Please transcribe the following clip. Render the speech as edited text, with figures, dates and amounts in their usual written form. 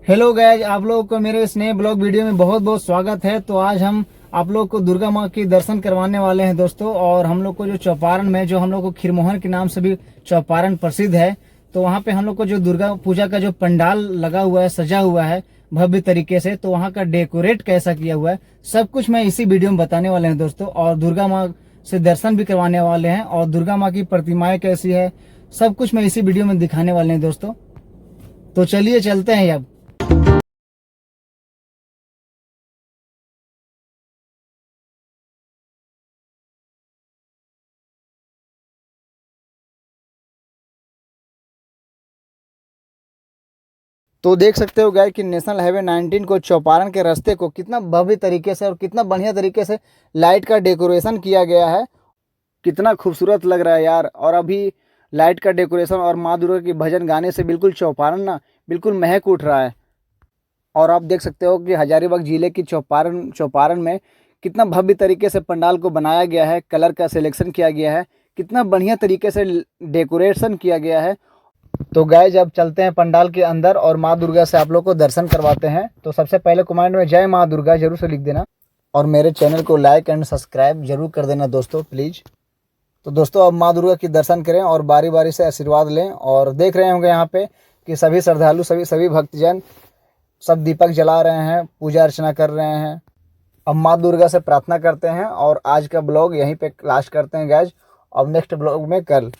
Hello guys, आप लोगों को मेरे इस नए ब्लॉग वीडियो में बहुत बहुत स्वागत है। तो आज हम आप लोग को दुर्गा माँ की दर्शन करवाने वाले हैं दोस्तों। और हम लोग को जो चौपारण में, जो हम लोग को खीरमोहन के नाम से भी चौपारण प्रसिद्ध है, तो वहाँ पे हम लोग को जो दुर्गा पूजा का जो पंडाल लगा हुआ है, सजा हुआ है भव्य तरीके से, तो वहाँ का डेकोरेट कैसा किया हुआ है, सब कुछ मैं इसी वीडियो में बताने वाले हैं दोस्तों। और दुर्गा माँ से दर्शन भी करवाने वाले हैं, और दुर्गा माँ की प्रतिमाएं कैसी है, सब कुछ मैं इसी वीडियो में दिखाने वाले हैं दोस्तों। तो चलिए चलते हैं अब। तो देख सकते हो गाइस कि नेशनल हाईवे 19 को, चौपारण के रास्ते को कितना भव्य तरीके से और कितना बढ़िया तरीके से लाइट का डेकोरेशन किया गया है। कितना खूबसूरत लग रहा है यार। और अभी लाइट का डेकोरेशन और माँ दुर्गा की भजन गाने से बिल्कुल चौपारण ना बिल्कुल महक उठ रहा है। और आप देख सकते हो कि हजारीबाग जिले की चौपारण चौपारण में कितना भव्य तरीके से पंडाल को बनाया गया है, कलर का सिलेक्शन किया गया है, कितना बढ़िया तरीके से डेकोरेशन किया गया है। तो गाइज अब चलते हैं पंडाल के अंदर और माँ दुर्गा से आप लोग को दर्शन करवाते हैं। तो सबसे पहले कमेंट में जय माँ दुर्गा जरूर से लिख देना, और मेरे चैनल को लाइक एंड सब्सक्राइब जरूर कर देना दोस्तों, प्लीज़। तो दोस्तों अब माँ दुर्गा की दर्शन करें और बारी बारी से आशीर्वाद लें। और देख रहे होंगे यहाँ पे कि सभी श्रद्धालु, सभी भक्तजन सब दीपक जला रहे हैं, पूजा अर्चना कर रहे हैं। अब माँ दुर्गा से प्रार्थना करते हैं और आज का ब्लॉग यहीं पे लास्ट करते हैं गाइज। अब नेक्स्ट ब्लॉग में कल